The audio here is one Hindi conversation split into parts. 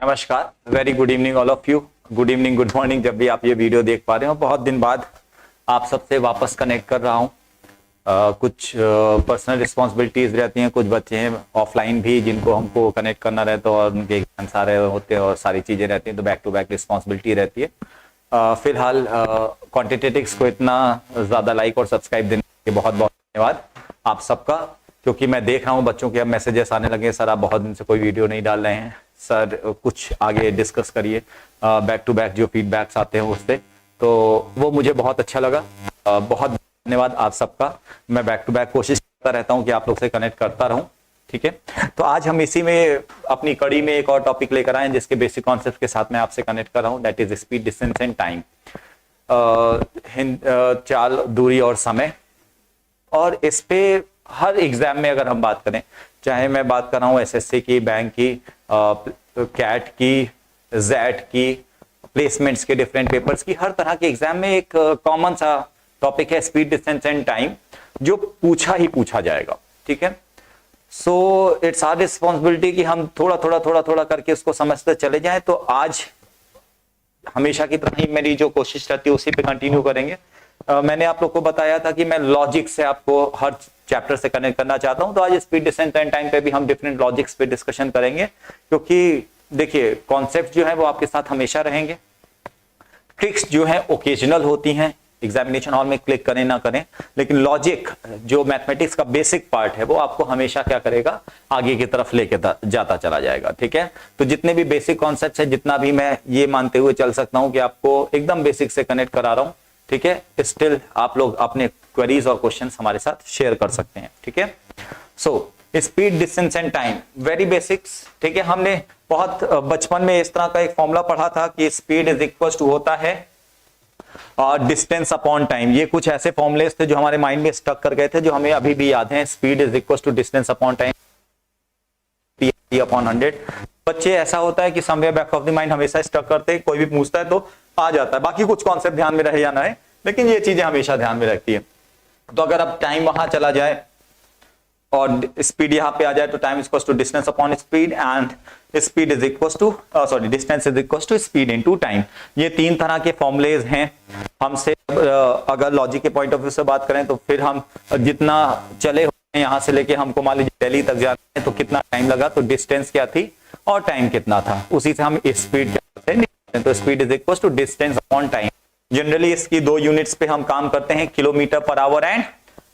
नमस्कार, very good evening all of you. Good evening, good morning, जब भी आप ये वीडियो देख पा रहे हो। बहुत दिन बाद आप सबसे वापस कनेक्ट कर रहा हूँ। कुछ पर्सनल रिस्पॉन्सिबिलिटीज रहती हैं, कुछ बच्चे हैं ऑफलाइन भी जिनको हमको कनेक्ट करना रहता है और उनके एग्जाम सारे होते हैं और सारी चीजें रहती हैं, तो बैक टू बैक रिस्पॉन्सिबिलिटी रहती है। फिलहाल क्वांटिटेटिक्स को इतना ज्यादा लाइक और सब्सक्राइब देने के बहुत बहुत धन्यवाद आप सबका, क्योंकि मैं देख रहा हूँ बच्चों के अब मैसेजेस आने लगे, सर आप बहुत दिन से कोई वीडियो नहीं डाल रहे हैं, सर कुछ आगे डिस्कस करिए। बैक टू बैक जो फीडबैक्स आते हैं उससे, तो वो मुझे बहुत अच्छा लगा। बहुत धन्यवाद आप सबका। मैं बैक टू बैक कोशिश करता रहता हूँ कि आप लोग से कनेक्ट करता रहूं, ठीक है। तो आज हम इसी में अपनी कड़ी में एक और टॉपिक लेकर आए जिसके बेसिक कॉन्सेप्ट के साथ मैं आपसे कनेक्ट कर रहा हूँ, that is speed, distance and time. चाल, दूरी और समय। और इस पे हर एग्जाम में अगर हम बात करें, चाहे मैं बात कर रहा हूँ एसएससी की, बैंक की, कैट की, जेट की, प्लेसमेंट्स के डिफरेंट पेपर्स की, हर तरह के एग्जाम में एक कॉमन सा टॉपिक है स्पीड, डिस्टेंस एंड टाइम, जो पूछा ही पूछा जाएगा, ठीक है। सो इट्स आवर रिस्पॉन्सिबिलिटी कि हम थोड़ा थोड़ा करके उसको समझते चले जाएं। तो आज हमेशा की तरह ही मेरी जो कोशिश रहती है उसी पे कंटिन्यू करेंगे। मैंने आप लोग को बताया था कि मैं लॉजिक से आपको हर चैप्टर से कनेक्ट करना चाहता हूं, तो आज स्पीड, डिस्टेंस एंड टाइम पे भी हम डिफरेंट लॉजिक्स पे डिस्कशन करेंगे, क्योंकि देखिए कॉन्सेप्ट जो है वो आपके साथ हमेशा रहेंगे। ट्रिक्स जो है ओकेजनल होती हैं, एग्जामिनेशन हॉल में क्लिक करें ना करें, लेकिन लॉजिक जो मैथमेटिक्स का बेसिक पार्ट है वो आपको हमेशा क्या करेगा, आगे की तरफ लेके जाता चला जाएगा, ठीक है। तो जितने भी बेसिक कॉन्सेप्ट है, जितना भी मैं ये मानते हुए चल सकता हूं कि आपको एकदम बेसिक से कनेक्ट करा रहा हूं, ठीक है, स्टिल आप लोग अपने क्वेरीज और क्वेश्चंस हमारे साथ शेयर कर सकते हैं, ठीक है। So speed, distance and time, very basics, ठीक है। हमने बहुत बचपन में इस तरह का एक फॉर्मूला पढ़ा था कि स्पीड इज इक्वल टू होता है डिस्टेंस अपॉन टाइम। ये कुछ ऐसे फॉर्मुलेस थे जो हमारे माइंड में स्टक कर गए थे, जो हमें अभी भी याद हैं। Speed is equal to distance upon time upon 100। बच्चे ऐसा होता है कि somewhere back of the mind हमेशा स्टक करते हैं, कोई भी पूछता है तो आ जाता है, बाकी कुछ कॉन्सेप्ट ध्यान में रहे या ना है, लेकिन ये चीजें हमेशा ध्यान में रखती है। तो अगर अब टाइम वहां चला जाए और स्पीड यहां पे आ जाए, तो time is equal to distance upon speed, and speed is equal to distance is equal to speed into time. ये तीन तरह के फॉर्मुलेज हैं। हमसे अगर लॉजिक के पॉइंट ऑफ व्यू से बात करें तो फिर हम जितना चले यहां से लेके हमको मान लीजिए दिल्ली तक जाना है तो कितना टाइम लगा, तो डिस्टेंस क्या थी और टाइम कितना था, उसी से हम स्पीड करते हैं। तो speed is equal to distance upon time. Generally इसकी दो यूनिट्स पे हम काम करते हैं, kilometre per hour and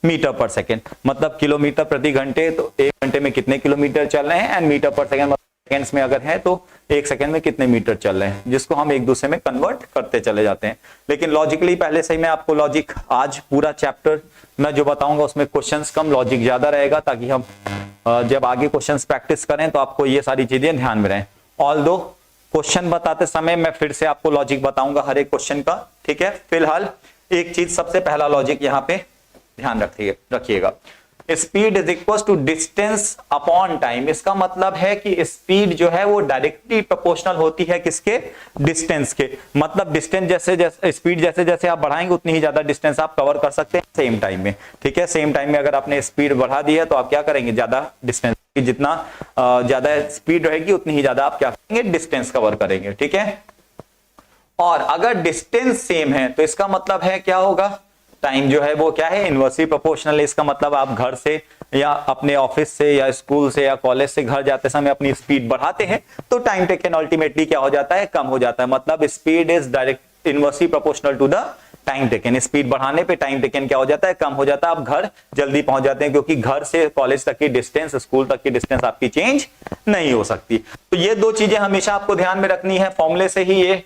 metre per second. मतलब किलोमीटर प्रति घंटे, तो एक घंटे में कितने किलोमीटर चल रहे हैं, and metre per second seconds में अगर है तो एक सेकेंड में कितने मीटर चल रहे हैं, जिसको हम एक दूसरे में कन्वर्ट करते चले जाते हैं। लेकिन लॉजिकली पहले से ही मैं आपको लॉजिक, आज पूरा चैप्टर मैं जो बताऊंगा उसमें क्वेश्चंस कम, लॉजिक ज्यादा रहेगा, ताकि हम जब आगे क्वेश्चंस प्रैक्टिस करें तो आपको ये सारी चीजें ध्यान में रहें। ऑल्दो क्वेश्चन बताते समय मैं फिर से आपको लॉजिक बताऊंगा हर एक क्वेश्चन का, ठीक है। फिलहाल एक चीज, सबसे पहला लॉजिक यहाँ पे ध्यान रखिएगा, speed is equal to distance upon time. इसका मतलब है कि स्पीड जो है वो डायरेक्टली प्रोपोर्शनल होती है किसके, डिस्टेंस के। मतलब डिस्टेंस जैसे जैसे स्पीड जैसे जैसे आप बढ़ाएंगे उतनी ही ज्यादा डिस्टेंस आप कवर कर सकते हैं सेम टाइम में, ठीक है। सेम टाइम में अगर आपने स्पीड बढ़ा दी है तो आप क्या करेंगे, ज्यादा डिस्टेंस, जितना ज्यादा स्पीड रहेगी उतनी ही ज्यादा आप क्या करेंगे, डिस्टेंस कवर करेंगे, ठीक है। और अगर डिस्टेंस सेम है तो इसका मतलब है क्या होगा, टाइम जो है वो क्या है, इनवर्सली प्रोपोर्शनल है। इसका मतलब आप घर से या अपने ऑफिस से या स्कूल से या कॉलेज से घर जाते समय अपनी स्पीड बढ़ाते हैं तो टाइम टेकन अल्टीमेटली क्या हो जाता है, कम हो जाता है। मतलब speed is direct inversely proportional to the time taken. Speed बढ़ाने पे टाइम टेकन क्या हो जाता है, कम हो जाता है। आप घर जल्दी पहुंच जाते हैं, क्योंकि घर से कॉलेज तक की डिस्टेंस, स्कूल तक की डिस्टेंस आपकी चेंज नहीं हो सकती। तो ये दो चीजें हमेशा आपको ध्यान में रखनी है। फॉर्मूले से ही ये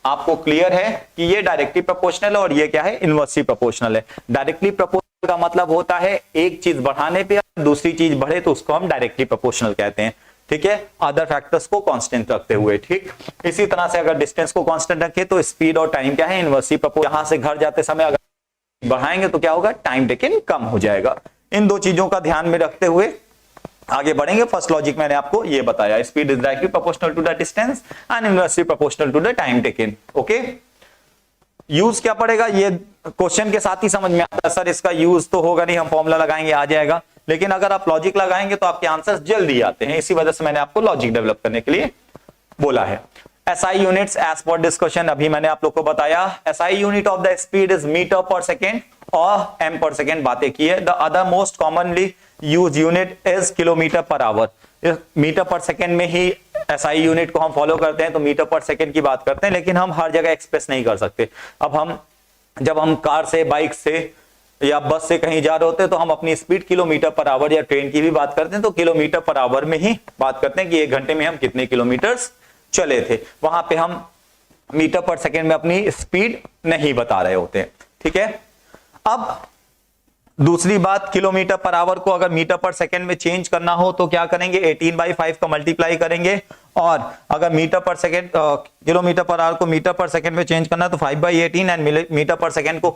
आपको क्लियर है कि ये डायरेक्टली प्रोपोर्शनल है और ये क्या है, इनवर्सली प्रोपोर्शनल है। डायरेक्टली प्रोपोर्शनल का मतलब होता है एक चीज बढ़ाने पे दूसरी चीज बढ़े तो उसको हम डायरेक्टली प्रोपोर्शनल कहते हैं, ठीक है, अदर फैक्टर्स को कांस्टेंट रखते हुए, ठीक। इसी तरह से अगर डिस्टेंस को कांस्टेंट रखे तो स्पीड और टाइम क्या है, इनवर्सली प्रोपोर्शनल। यहां से घर जाते समय अगर बढ़ाएंगे तो क्या होगा, टाइम टेकन कम हो जाएगा। इन दो चीजों का ध्यान में रखते हुए आगे बढ़ेंगे। फर्स्ट लॉजिक मैंने आपको ये बताया, speed is directly proportional to the distance and inversely proportional to the time taken, okay. Use क्या पड़ेगा, ये क्वेश्चन के साथ ही समझ में आता है। सर इसका यूज तो होगा नहीं, हम फॉर्मूला लगाएंगे आ जाएगा, लेकिन अगर आप लॉजिक लगाएंगे तो आपके आंसर्स जल्दी आते हैं। इसी वजह से मैंने आपको लॉजिक डेवलप करने के लिए बोला है। SI units as per discussion अभी मैंने आप लोग को बताया, SI unit of the speed is metre per second और m पर सेकेंड बातें की है। The other most commonly use unit is kilometre per hour. Metre per second में ही SI यूनिट को हम फॉलो करते हैं, तो मीटर पर सेकेंड की बात करते हैं, लेकिन हम हर जगह एक्सप्रेस नहीं कर सकते। अब जब हम कार से, बाइक से या बस से कहीं जा रहे होते हैं तो हम अपनी स्पीड किलोमीटर पर आवर, या ट्रेन की भी बात करते हैं तो किलोमीटर पर आवर में ही बात करते हैं कि 1 घंटे में हम कितने किलोमीटर चले थे। वहां पे हम मीटर पर सेकेंड में अपनी स्पीड नहीं बता रहे होते हैं, ठीक है। अब दूसरी बात, किलोमीटर पर आवर को अगर मीटर पर सेकेंड में चेंज करना हो तो क्या करेंगे, 18/5 का मल्टीप्लाई करेंगे, और अगर metre per second kilometre per our को मीटर पर सेकेंड में चेंज करना है तो 5/18, एंड मीटर पर सेकेंड को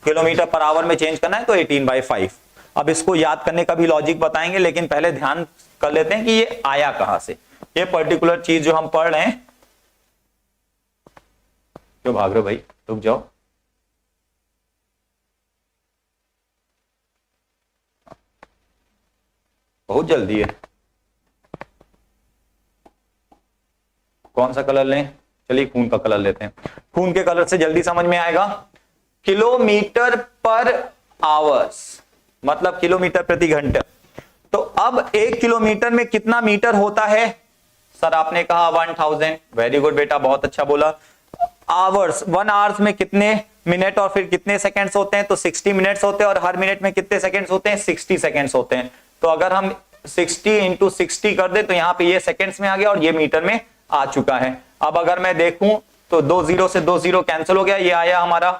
किलोमीटर पर आवर में चेंज करना है तो 18/5। अब इसको याद करने का भी लॉजिक बताएंगे, लेकिन पहले ध्यान कर लेते हैं कि ये आया कहां से। ये पर्टिकुलर चीज जो हम पढ़ रहे हैं, क्यों भाग रहे हो भाई, रुक जाओ। बहुत जल्दी है, कौन सा कलर लें, चलिए खून का कलर लेते हैं। खून के कलर से जल्दी समझ में आएगा। किलोमीटर पर आवर्स मतलब किलोमीटर प्रति घंटा। तो अब 1 किलोमीटर में कितना मीटर होता है? सर आपने कहा 1000। वेरी गुड बेटा, बहुत अच्छा बोला। आवर्स, 1 आवर्स में कितने मिनट और फिर कितने सेकंड्स होते हैं? तो 60 मिनट्स होते हैं, और हर मिनट में कितने सेकंड्स होते हैं? 60 सेकंड्स होते हैं। तो अगर हम 60 इंटू 60 कर दे तो यहां पे ये सेकंड्स में आ गया और ये मीटर में आ चुका है। अब अगर मैं देखूं तो 2 0 से 2 0 कैंसिल हो गया, ये आया हमारा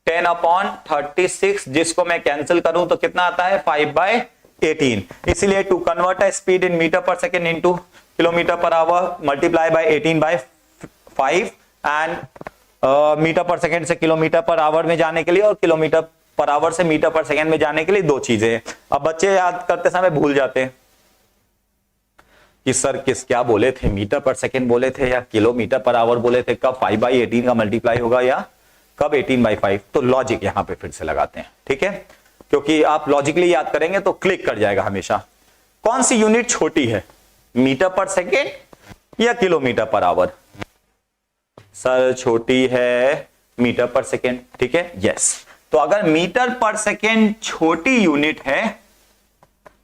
10/36, जिसको मैं कैंसिल करूं तो कितना आता है? 5/18। इसलिए to convert a speed in metre per second into kilometre per hour multiply by 18/5, and metre per second से किलोमीटर पर आवर में जाने के लिए और किलोमीटर पर आवर से मीटर पर सेकेंड में जाने के लिए 2 चीजें हैं। अब बच्चे याद करते समय भूल जाते हैं कि सर क्या बोले थे, मीटर पर सेकेंड बोले थे या किलोमीटर पर आवर बोले थे, कब 5/18 का मल्टीप्लाई होगा या कब 18/5। तो लॉजिक यहां पे फिर से लगाते हैं, ठीक है, क्योंकि आप लॉजिकली याद करेंगे तो क्लिक कर जाएगा हमेशा। कौन सी यूनिट छोटी है, मीटर पर सेकेंड या किलोमीटर पर आवर? सर छोटी है मीटर पर सेकेंड, ठीक है, यस। तो अगर मीटर पर सेकेंड छोटी यूनिट है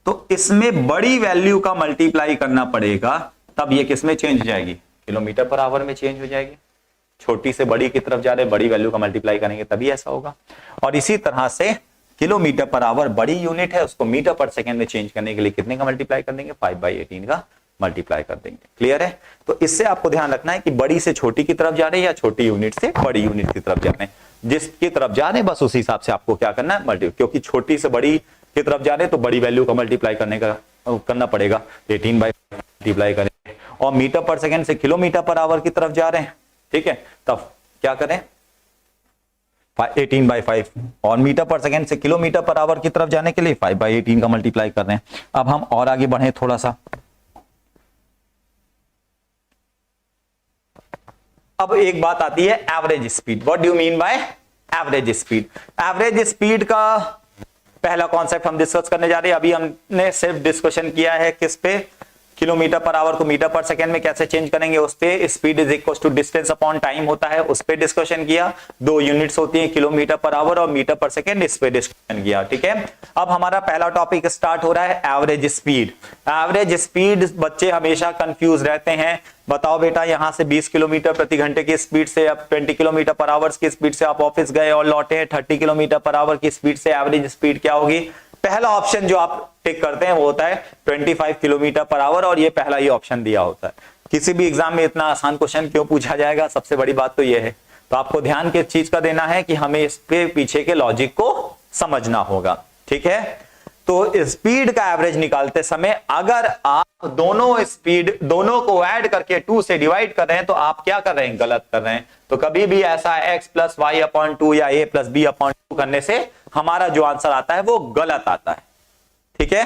तो इसमें बड़ी वैल्यू का मल्टीप्लाई करना पड़ेगा, तब ये किस में चेंज हो जाएगी? किलोमीटर पर आवर में चेंज हो जाएगी। छोटी से बड़ी की तरफ जा रहे, बड़ी वैल्यू का मल्टीप्लाई करेंगे तभी ऐसा होगा। और इसी तरह से किलोमीटर पर आवर बड़ी यूनिट है, उसको मीटर पर सेकेंड में चेंज करने के लिए कितने का मल्टीप्लाई कर देंगे? 5/18 का मल्टीप्लाई कर देंगे। क्लियर है? तो इससे आपको ध्यान रखना है कि बड़ी से छोटी की तरफ जा रहे हैं या छोटी यूनिट से बड़ी यूनिट की तरफ जा रहे हैं। जिसकी तरफ जा रहे हैं बस उसी हिसाब से आपको क्या करना है, मल्टीप्लाई, क्योंकि छोटी से बड़ी की तरफ जा रहे हैं तो बड़ी वैल्यू का मल्टीप्लाई करना पड़ेगा, 18/5 मल्टीप्लाई करें। और मीटर पर सेकेंड से किलोमीटर पर आवर की तरफ जा रहे हैं, ठीक है, तब क्या करें? 18/5। और मीटर पर सेकेंड से किलोमीटर पर आवर की तरफ जाने के लिए 5/18 का मल्टीप्लाई कर रहे हैं। अब हम और आगे बढ़े थोड़ा सा। अब एक बात आती है average speed. What do you mean by average speed? Average speed का पहला कॉन्सेप्ट हम डिस्कस करने जा रहे हैं। अभी हमने सिर्फ डिस्कशन किया है किस पे, किलोमीटर पर आवर को मीटर पर सेकेंड में कैसे चेंज करेंगे उस पे। Speed is equal to distance upon time होता है, उस पे डिस्कशन किया। 2 यूनिट्स होती हैं, किलोमीटर पर आवर और मीटर पर सेकेंड, इस पे डिस्कशन किया, ठीक है। अब हमारा पहला टॉपिक स्टार्ट हो रहा है एवरेज स्पीड। एवरेज स्पीड बच्चे हमेशा कंफ्यूज रहते हैं। बताओ बेटा, यहां से 20 किलोमीटर प्रति घंटे की स्पीड से, अब 20 किलोमीटर पर आवर की स्पीड से आप ऑफिस गए और लौटे, 30 किलोमीटर पर आवर की स्पीड से एवरेज स्पीड क्या होगी? पहला ऑप्शन जो आप टिक करते हैं वो होता है 25 किलोमीटर पर आवर, और ये पहला ही ऑप्शन दिया होता है। किसी भी एग्जाम में इतना आसान क्वेश्चन क्यों पूछा जाएगा? सबसे बड़ी बात तो ये है। तो आपको ध्यान किस चीज का देना है कि हमें इसके पीछे के लॉजिक को समझना होगा, ठीक है। तो स्पीड का एवरेज निकालते समय अगर आप दोनों को ऐड करके 2 से डिवाइड कर रहे हैं तो आप क्या कर रहे हैं? गलत कर रहे हैं। तो कभी भी ऐसा x + y/2 या a + b/2 करने से हमारा जो आंसर आता है वो गलत आता है, ठीक है।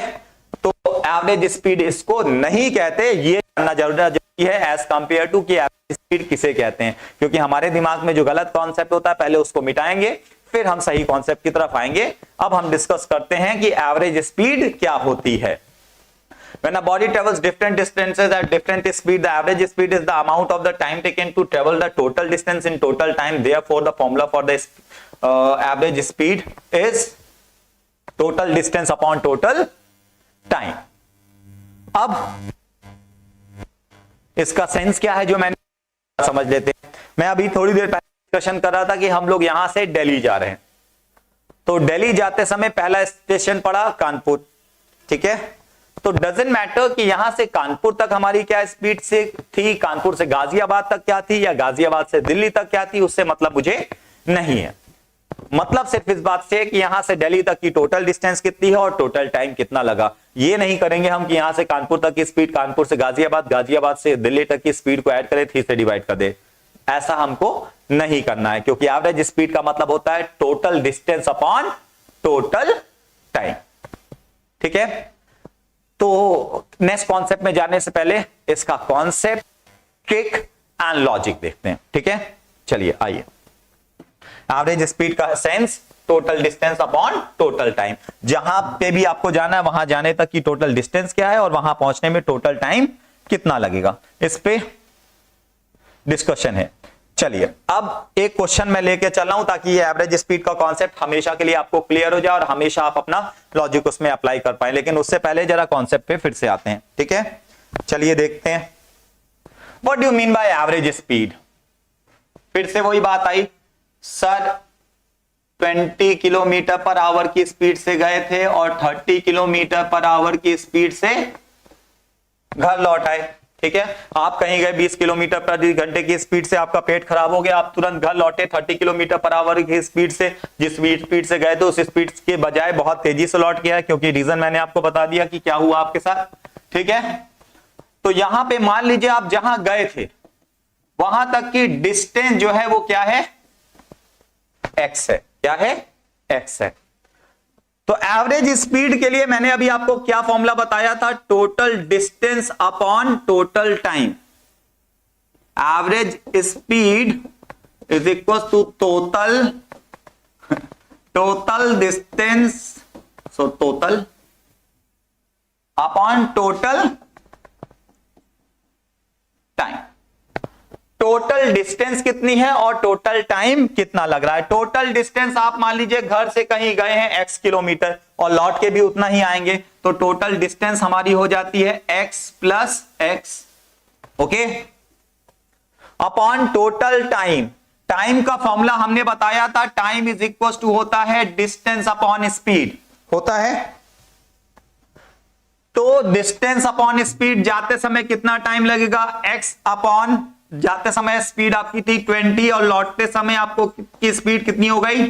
तो एवरेज स्पीड इसको नहीं कहते, ये जानना जरूरी है एज कंपेयर टू कि एवरेज स्पीड किसे कहते हैं, क्योंकि हमारे दिमाग में जो गलत कॉन्सेप्ट होता है पहले उसको मिटाएंगे, फिर हम सही कॉन्सेप्ट की तरफ आएंगे। अब हम डिस्कस करते हैं कि एवरेज स्पीड क्या होती है। When a body travels different distances at different speed, the average speed is the amount of the time taken to travel the total distance in total time. Therefore, the formula for the average speed is total distance upon total time. अब इसका सेंस क्या है जो मैंने समझ लेते हैं। मैं अभी थोड़ी देर पहले डिस्कशन कर रहा था कि हम लोग यहां से दिल्ली जा रहे हैं, तो दिल्ली जाते समय पहला स्टेशन पड़ा कानपुर, ठीक है। तो डजंट मैटर कि यहां से कानपुर तक हमारी क्या स्पीड से थी, कानपुर से गाजियाबाद तक क्या थी, या गाजियाबाद से दिल्ली तक क्या थी, उससे मतलब मुझे नहीं है। मतलब सिर्फ इस बात से कि यहां से दिल्ली तक की टोटल डिस्टेंस कितनी है और टोटल टाइम कितना लगा। ये नहीं करेंगे हम कि यहां से कानपुर तक की स्पीड, कानपुर से गाजियाबाद, गाजियाबाद से दिल्ली तक की स्पीड को ऐड करें, 3 से डिवाइड कर दे। ऐसा हमको नहीं करना है, क्योंकि एवरेज स्पीड का मतलब होता है total distance upon total time, ठीक है। तो नेक्स्ट कॉन्सेप्ट में जाने से पहले इसका कॉन्सेप्ट, ट्रिक एंड लॉजिक देखते हैं, ठीक है। चलिए आइए, एवरेज स्पीड का sense total distance upon total time. जहां पे भी आपको जाना है वहां जाने तक की टोटल डिस्टेंस क्या है और वहां पहुंचने में टोटल टाइम कितना लगेगा, इस पे डिस्कशन है। चलिए अब एक क्वेश्चन मैं लेके चल रहा हूं ताकि ये एवरेज स्पीड का कॉन्सेप्ट हमेशा के लिए आपको क्लियर हो जाए और हमेशा आप अपना लॉजिक उसमें अप्लाई कर पाए। लेकिन उससे पहले जरा कॉन्सेप्ट पे फिर से आते हैं, ठीक है। चलिए देखते हैं, what do you mean by average speed. फिर से वही बात आई, सर 20 किलोमीटर पर आवर की स्पीड से गए थे और 30 किलोमीटर पर आवर की स्पीड से घर लौट आए, ठीक है। आप कहीं गए 20 किलोमीटर प्रति घंटे की स्पीड से, आपका पेट खराब हो गया, आप तुरंत घर लौटे 30 किलोमीटर पर आवर की स्पीड से। जिस स्पीड से गए थे उस स्पीड के बजाय बहुत तेजी से लौट गया, क्योंकि रीजन मैंने आपको बता दिया कि क्या हुआ आपके साथ, ठीक है। तो यहां पे मान लीजिए आप जहां गए थे वहां तक की डिस्टेंस जो है वो क्या है, एक्स है। क्या है, एक्स है। तो एवरेज स्पीड के लिए मैंने अभी आपको क्या फॉर्मूला बताया था, total distance upon total time. Average speed is equal to total distance, so total upon total time. Total distance कितनी है और टोटल टाइम कितना लग रहा है। टोटल डिस्टेंस आप मान लीजिए घर से कहीं गए हैं x किलोमीटर और लौट के भी उतना ही आएंगे, तो टोटल डिस्टेंस हमारी हो जाती है x plus x, okay, upon total time. Time का फॉर्मूला हमने बताया था, टाइम इज इक्वल टू होता है डिस्टेंस अपॉन स्पीड, होता है। तो डिस्टेंस अपॉन स्पीड, जाते समय कितना टाइम लगेगा, x अपॉन, जाते समय स्पीड आपकी थी 20 और लौटते समय आपको की स्पीड कितनी हो गई,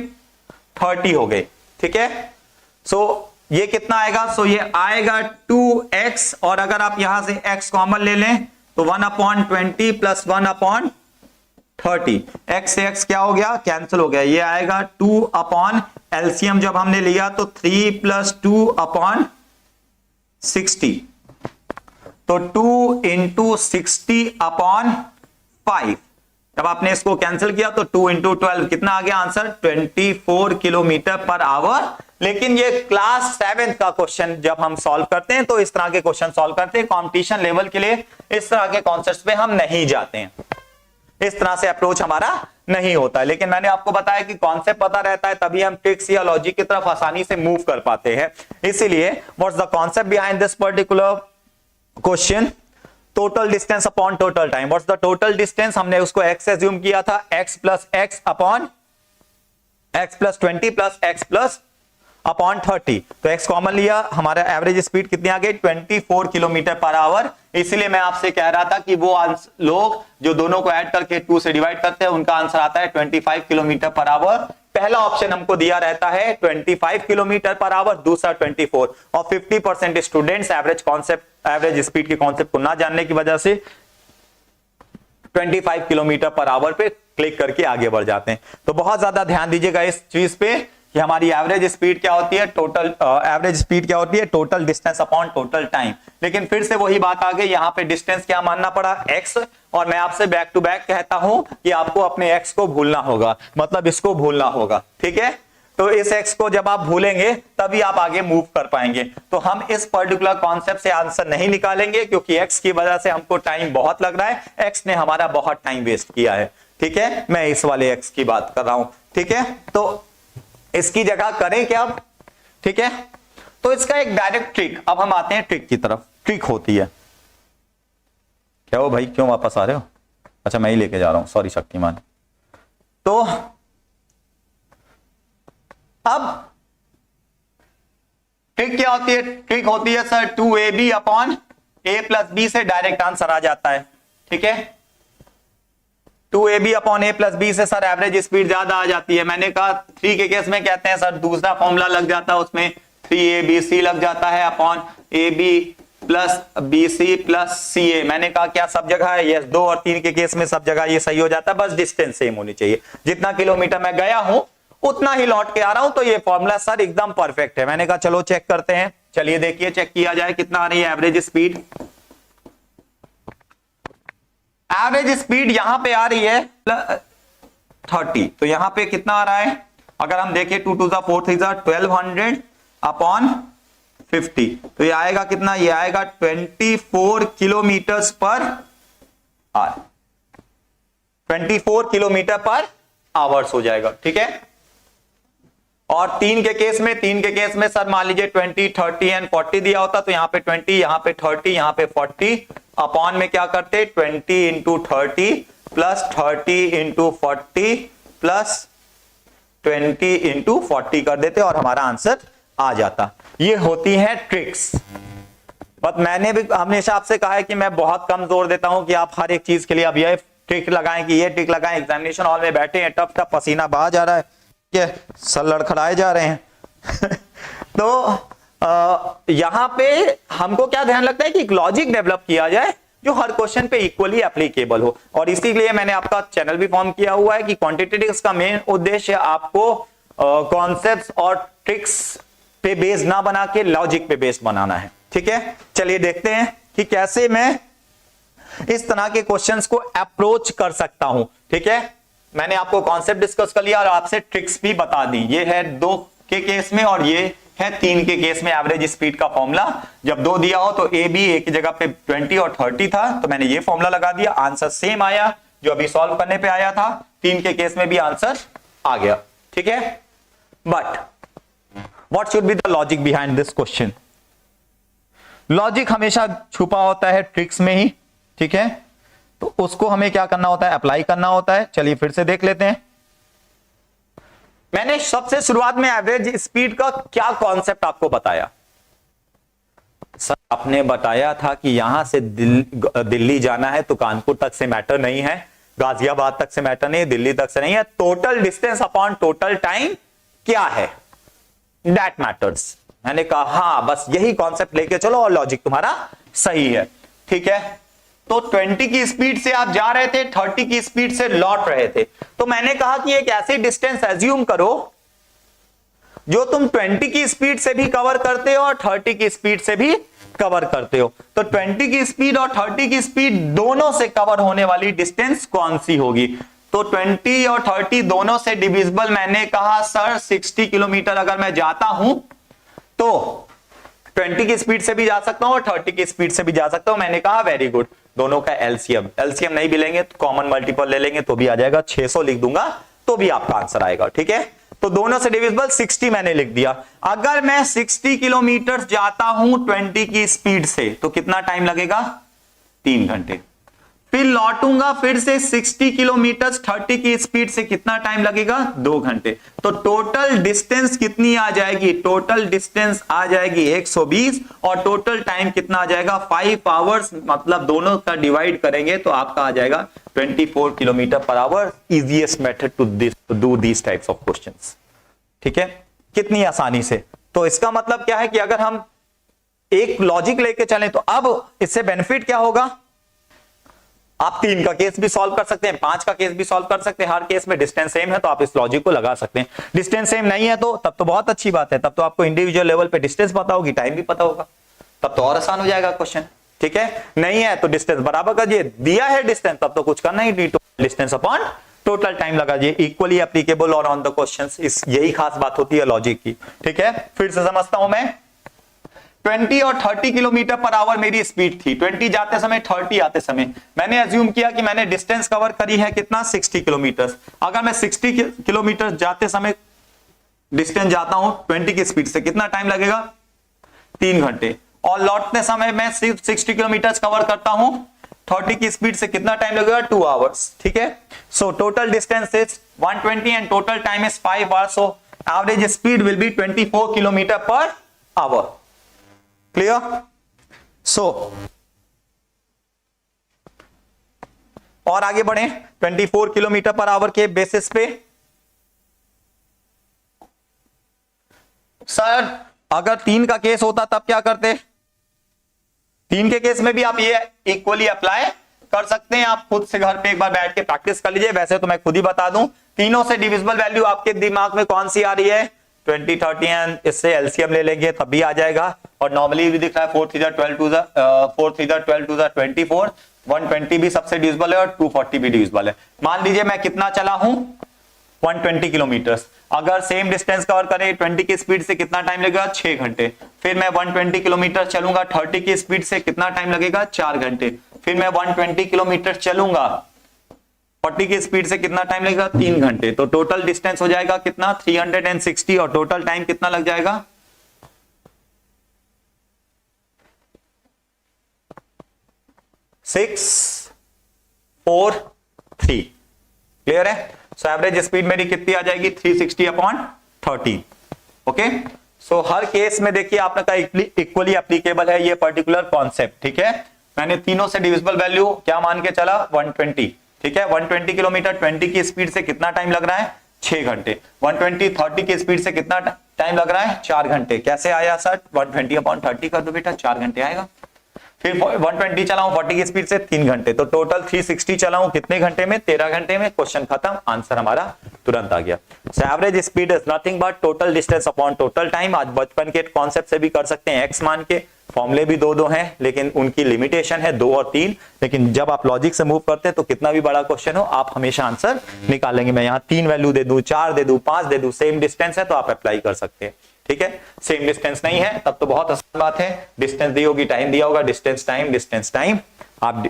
30 हो गई, ठीक है। सो ये कितना आएगा, सो ये आएगा 2x, और अगर आप यहां से x कॉमन ले लें तो 1/20 प्लस 1/30, x से x क्या हो गया, कैंसिल हो गया, ये आएगा 2 अपॉन एलसीएम जब हमने लिया तो 3 प्लस 2/60, तो 2 इंटू 60/5। जब आपने इसको कैंसिल किया तो 2 इंटू 12 कितना आ गया आंसर, 24 किलोमीटर पर आवर। लेकिन ये क्लास 7 का क्वेश्चन जब हम सॉल्व करते हैं तो इस तरह के क्वेश्चन सॉल्व करते हैं। कंपटीशन लेवल के लिए इस तरह के कॉन्सेप्ट्स पे हम नहीं जाते हैं, इस तरह से अप्रोच हमारा नहीं होता है। लेकिन मैंने आपको बताया कि कॉन्सेप्ट पता रहता है तभी हम ट्रिक्स या लॉजिक की तरफ आसानी से मूव कर पाते हैं। इसीलिए what's the concept behind this particular question, total distance upon total time. What's the total distance, हमने उसको x एज्यूम किया था, x plus x upon x plus 20 plus x plus upon 30, तो x कॉमन लिया, हमारा एवरेज स्पीड कितनी आ गई, 24 किलोमीटर पर आवर। इसीलिए मैं आपसे कह रहा था कि वो लोग जो दोनों को ऐड करके 2 से डिवाइड करते हैं उनका आंसर आता है 25 किलोमीटर पर आवर। पहला ऑप्शन हमको दिया रहता है 25 किलोमीटर पर आवर, दूसरा 24, और 50% स्टूडेंट्स एवरेज स्पीड के कॉन्सेप्ट को ना जानने की वजह से 25 किलोमीटर पर आवर पे क्लिक करके आगे बढ़ जाते हैं। तो बहुत ज्यादा ध्यान दीजिएगा इस चीज पे कि हमारी एवरेज स्पीड क्या होती है, total distance upon total time. लेकिन फिर से वही बात आ गई, यहां पे डिस्टेंस क्या मानना पड़ा, x, और मैं आपसे बैक टू बैक कहता हूं कि आपको अपने x को भूलना होगा, मतलब इसको भूलना होगा, ठीक है। तो इस x को जब आप भूलेंगे तभी आप आगे मूव कर पाएंगे। तो हम इस पर्टिकुलर कॉन्सेप्ट से आंसर नहीं निकालेंगे क्योंकि x की वजह से हमको टाइम बहुत लग रहा है, x ने हमारा बहुत टाइम वेस्ट किया है। ठीक है, मैं इस वाले x की बात कर रहा हूं। ठीक है, तो इसकी जगह करें क्या अब? ठीक है, तो इसका एक डायरेक्ट ट्रिक, अब हम आते हैं ट्रिक की तरफ। ट्रिक होती है क्या? हो भाई, क्यों वापस आ रहे हो? अच्छा, मैं ही लेके जा रहा हूं, सॉरी शक्तिमान। तो अब ट्रिक क्या होती है? ट्रिक होती है sir 2ab upon a plus B से डायरेक्ट आंसर आ जाता है। ठीक है, 2ab upon a plus B से सर एवरेज स्पीड ज्यादा आ जाती है। मैंने कहा 3 के केस में कहते हैं सर दूसरा फॉर्मूला लग जाता है, उसमें 3abc लग जाता है upon ab plus bc plus ca। मैंने कहा क्या सब जगह है? यस, 2 और 3 के केस में सब जगह ये सही हो जाता है, बस डिस्टेंस सेम होनी चाहिए। जितना किलोमीटर मैं गया हूं उतना ही लौट के आ रहा हूं, तो ये फॉर्मूला सर एकदम परफेक्ट है। मैंने कहा चलो चेक करते हैं। चलिए देखिए, चेक किया जाए कितना आ रही है एवरेज स्पीड। एवरेज स्पीड यहां पे आ रही है 30, तो यहां पे कितना आ रहा है? अगर हम देखें 2 2 4 3 1200 अपॉन 50, तो ये आएगा कितना? ये आएगा 24 किलोमीटर पर आवर, 24 किलोमीटर पर आवर्स हो जाएगा। ठीक है, और 3 के केस में सर मान लीजिए 20 30 एंड 40 दिया होता, तो यहां पे 20, यहां पे 30, यहां पे 40, अपॉन में क्या करते? 20 into 30 plus 30 into 40 plus 20 into 40 कर देते और हमारा आंसर आ जाता। ये होती है ट्रिक्स। बट मैंने भी हमेशा आपसे कहा है कि मैं बहुत कम जोर देता हूं कि आप हर एक चीज के लिए अब ये ट्रिक लगाएं कि ये ट्रिक लगाएं। एग्जामिनेशन हॉल में बैठे हैं, टफ टफ पसीना बहा जा रहा है, क्या सर लड़खड़ाए जा रहे हैं तो यहां पे हमको क्या ध्यान रखना है कि एक लॉजिक डेवलप किया जाए जो हर क्वेश्चन पे इक्वली एप्लीकेबल हो। और इसीलिए मैंने आपका चैनल भी फॉर्म किया हुआ है कि क्वांटिटेटिव्स का मेन उद्देश्य आपको कॉन्सेप्ट्स और ट्रिक्स पे बेस ना बना के लॉजिक पे बेस बनाना है। ठीक है, चलिए देखते हैं कि कैसे मैं इस तरह के क्वेश्चंस को अप्रोच कर सकता हूं। ठीक है, मैंने आपको कॉन्सेप्ट डिस्कस कर लिया और आपसे ट्रिक्स भी बता दी। ये है 2 के केस में और ये है 3 के केस में एवरेज स्पीड का फॉर्मूला। जब 2 दिया हो तो ए बी एक की जगह पे 20 और 30 था, तो मैंने ये फॉर्मूला लगा दिया, आंसर सेम आया जो अभी सॉल्व करने पे आया था। 3 के केस में भी आंसर आ गया। ठीक है, but what should be the logic behind this question? Logic हमेशा छुपा होता है ट्रिक्स में ही। ठीक है, तो उसको हमें क्या करना होता है? अप्लाई करना होता है। चलिए फिर से देख लेते हैं। मैंने सबसे शुरुआत में एवरेज स्पीड का क्या कॉन्सेप्ट आपको बताया? सर आपने बताया था कि यहां से दिल्ली जाना है तो कानपुर तक से मैटर नहीं है, गाजियाबाद तक से मैटर नहीं है, दिल्ली तक से नहीं है, total distance upon total time क्या है, दैट मैटर्स। मैंने कहा हाँ, बस यही कॉन्सेप्ट लेके चलो और लॉजिक तुम्हारा सही है। ठीक है, तो 20 की स्पीड से आप जा रहे थे, 30 की स्पीड से लौट रहे थे, तो मैंने कहा कि एक ऐसी डिस्टेंस एज्यूम करो जो तुम 20 की स्पीड से भी कवर करते हो और 30 की स्पीड से भी कवर करते हो। तो 20 की स्पीड और 30 की स्पीड दोनों से कवर होने वाली डिस्टेंस कौन सी होगी? तो 20 और 30 दोनों से डिविजिबल, मैंने कहा सर 60 किलोमीटर अगर मैं जाता हूं तो 20 की स्पीड से भी जा सकता हूं और 30 की स्पीड से भी जा सकता हूं। मैंने कहा वेरी गुड, दोनों का एलसीएम नहीं भी लेंगे तो कॉमन मल्टीपल ले लेंगे तो भी आ जाएगा, 600 लिख दूंगा तो भी आपका आंसर आएगा। ठीक है, तो दोनों से डिविजिबल 60 मैंने लिख दिया। अगर मैं 60 किलोमीटर जाता हूं 20 की स्पीड से तो कितना टाइम लगेगा? 3 घंटे। फिर लौटूंगा फिर से 60 किलोमीटर 30 की स्पीड से, कितना टाइम लगेगा? 2 घंटे। तो टोटल डिस्टेंस कितनी आ जाएगी? टोटल डिस्टेंस आ जाएगी 120 और टोटल टाइम कितना आ जाएगा? 5 आवर्स। मतलब दोनों का डिवाइड करेंगे तो आपका आ जाएगा 24 kilometre per hour. Easiest method to do this types of questions. ठीक है, कितनी आसानी से। तो इसका मतलब क्या है कि अगर हम एक लॉजिक लेके चलें तो अब इससे बेनिफिट क्या होगा? आप 3 का केस भी सॉल्व कर सकते हैं, 5 का केस भी सॉल्व कर सकते हैं। हर केस में डिस्टेंस सेम है तो आप इस लॉजिक को लगा सकते हैं। डिस्टेंस सेम नहीं है तो तब तो बहुत अच्छी बात है, तब तो आपको इंडिविजुअल लेवल पे डिस्टेंस पता होगी, टाइम भी पता होगा, तब तो और आसान हो जाएगा क्वेश्चन। ठीक है, नहीं है तो डिस्टेंस बराबर कर दिए, दिया है डिस्टेंस तब तो कुछ करना ही नहीं, डिस्टेंस अपॉन टोटल टाइम लगा जी, इक्वली एप्लीकेबल और ऑन द क्वेश्चंस, इस यही खास बात होती है लॉजिक की। ठीक है, फिर से समझता हूं मैं। 20 और 30 किलोमीटर पर आवर मेरी स्पीड थी, 20 जाते समय 30 आते समय। मैंने अज्यूम किया कि मैंने डिस्टेंस कवर करी है कितना, 60 किलोमीटर। अगर मैं 60 किलोमीटर जाते समय डिस्टेंस जाता हूं 20 की स्पीड से, कितना टाइम लगेगा, 3 घंटे। और लौटते समय मैं सिर्फ 60 किलोमीटर कवर करता हूं 30 की स्पीड से, कितना टाइम लगेगा, 2 आवर्स। ठीक है, so total distance is 120 and total time is 5 hours, so average speed will be 24 kilometre per hour. Clear? So और आगे बढ़े 24 किलोमीटर पर आवर के बेसिस पे। सर अगर 3 का केस होता तब क्या करते? 3 के केस में भी आप ये इक्वली अप्लाई कर सकते हैं। आप खुद से घर पे एक बार बैठ के प्रैक्टिस कर लीजिए। वैसे तो मैं खुद ही बता दूं, तीनों से डिविजिबल वैल्यू आपके दिमाग में कौन सी आ रही है, 20, 30 एंड इससे एलसीएम ले लेंगे तब भी आ जाएगा। और नॉर्मली भी दिख रहा है 4 3 12 2 4 3 12 2 24, 120 भी सबसे डिविजिबल है और 240 भी डिविजिबल है। मान लीजिए मैं कितना चला हूं, 120 किलोमीटर। अगर सेम डिस्टेंस कवर करें 20 की स्पीड से, कितना टाइम लगेगा, 6 घंटे। फिर मैं 120 किलोमीटर चलूंगा 30 की स्पीड से, कितना टाइम लगेगा, 4 घंटे। फिर मैं 120 किलोमीटर चलूंगा 40 की स्पीड से, कितना टाइम लगेगा, 3 घंटे। तो टोटल डिस्टेंस हो जाएगा कितना, 360, और टोटल टाइम कितना लग जाएगा, 6 4 3। क्लियर है? सो एवरेज स्पीड मेरी कितनी आ जाएगी, 360/30। ओके, सो हर केस में देखिए आपने कहा इक्वली एप्लीकेबल है ये पर्टिकुलर कॉन्सेप्ट। ठीक है, मैंने तीनों से डिविजिबल वैल्यू क्या मान के चला, 120। ठीक है, 120 किलोमीटर 20 की स्पीड से कितना टाइम लग रहा है, 6 घंटे। 120 30 की स्पीड से कितना टाइम लग रहा है, 4 घंटे। कैसे आया सर, 120/30 कर दो बेटा, 4 घंटे आएगा। फिर 120 चलाऊं 40 की स्पीड से, 3 घंटे। तो टोटल 360 चलाऊं कितने घंटे में, 13 घंटे में। क्वेश्चन खत्म, आंसर हमारा तुरंत आ गया। सो average speed is nothing but total distance upon total time. आज बचपन के कॉन्सेप्ट से भी कर सकते हैं, एक्स मान के। फॉर्मूले भी 2 हैं, लेकिन उनकी लिमिटेशन है 2 और 3। लेकिन जब आप लॉजिक से मूव करते हैं तो कितना भी बड़ा क्वेश्चन हो आप हमेशा आंसर निकालेंगे। मैं यहाँ 3 वैल्यू दे दूं, 4 दे दूं, 5 दे दूं, सेम डिस्टेंस है तो आप अप्लाई कर सकते हैं। ठीक है, सेम डिस्टेंस नहीं है तब तो बहुत आसान बात है, डिस्टेंस दी होगी, टाइम दिया होगा, डिस्टेंस टाइम आप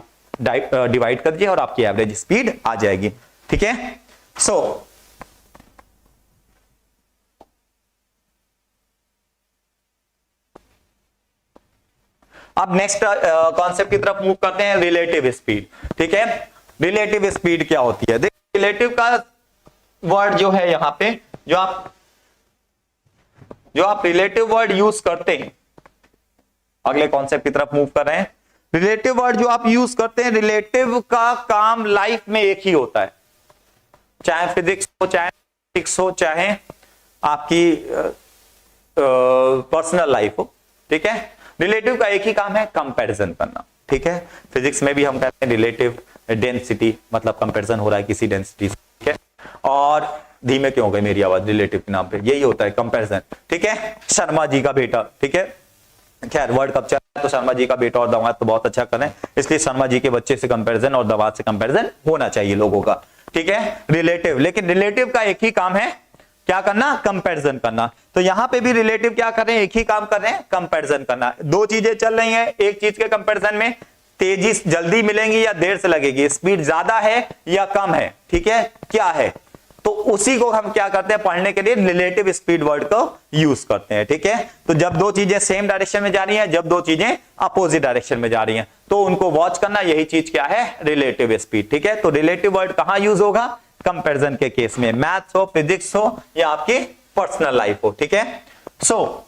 डिवाइड कर दीजिए और आपकी एवरेज स्पीड आ जाएगी। ठीक है, सो अब नेक्स्ट कॉन्सेप्ट की तरफ मूव करते हैं, रिलेटिव स्पीड। ठीक है, रिलेटिव स्पीड क्या होती है, देखिए रिलेटिव का वर्ड जो है यहां पे, जो आप रिलेटिव वर्ड यूज करते हैं, अगले कॉन्सेप्ट की तरफ मूव कर रहे हैं। रिलेटिव वर्ड जो आप यूज करते हैं, रिलेटिव का काम लाइफ में एक ही होता है, चाहे फिजिक्स हो, चाहे मैथमेटिक्स हो, चाहे आपकी पर्सनल लाइफ हो। ठीक है, रिलेटिव का एक ही काम है, कंपैरिजन करना। ठीक है, फिजिक्स में भी हम कहते हैं रिलेटिव डेंसिटी, मतलब कंपैरिजन हो रहा है किसी डेंसिटी से। ठीक है, और धीमे क्यों हो गई मेरी आवाज, रिलेटिव के नाम पे यही होता है, कंपैरिजन। ठीक है, शर्मा जी का बेटा, ठीक है, खैर वर्ल्ड कप चल रहा है तो शर्मा जी का बेटा और दामाद तो बहुत अच्छा कर रहे हैं, इसलिए शर्मा जी के बच्चे से कंपैरिजन और दामाद से कंपैरिजन होना चाहिए लोगों का। ठीक है, रिलेटिव, लेकिन रिलेटिव का एक ही काम है, क्या करना, कंपैरिजन करना। तो यहां पे भी रिलेटिव क्या कर रहे हैं, एक ही काम कर रहे हैं, कंपैरिजन करना। 2 चीजें चल रही हैं, एक चीज के कंपैरिजन में तेजी जल्दी मिलेंगी या देर से लगेगी, स्पीड ज्यादा है या कम है, ठीक है, क्या है, तो उसी को हम क्या करते हैं, पढ़ने के लिए रिलेटिव स्पीड वर्ड को यूज करते हैं। ठीक है, तो जब 2 चीजें सेम डायरेक्शन में जा रही हैं, जब 2 चीजें अपोजिट डायरेक्शन में जा रही हैं, तो उनको वॉच करना, यही चीज क्या है, रिलेटिव स्पीड। ठीक है, तो रिलेटिव वर्ड कहां यूज होगा, कंपैरिजन के केस में, मैथ्स हो, फिजिक्स हो या आपकी पर्सनल लाइफ हो। ठीक है, so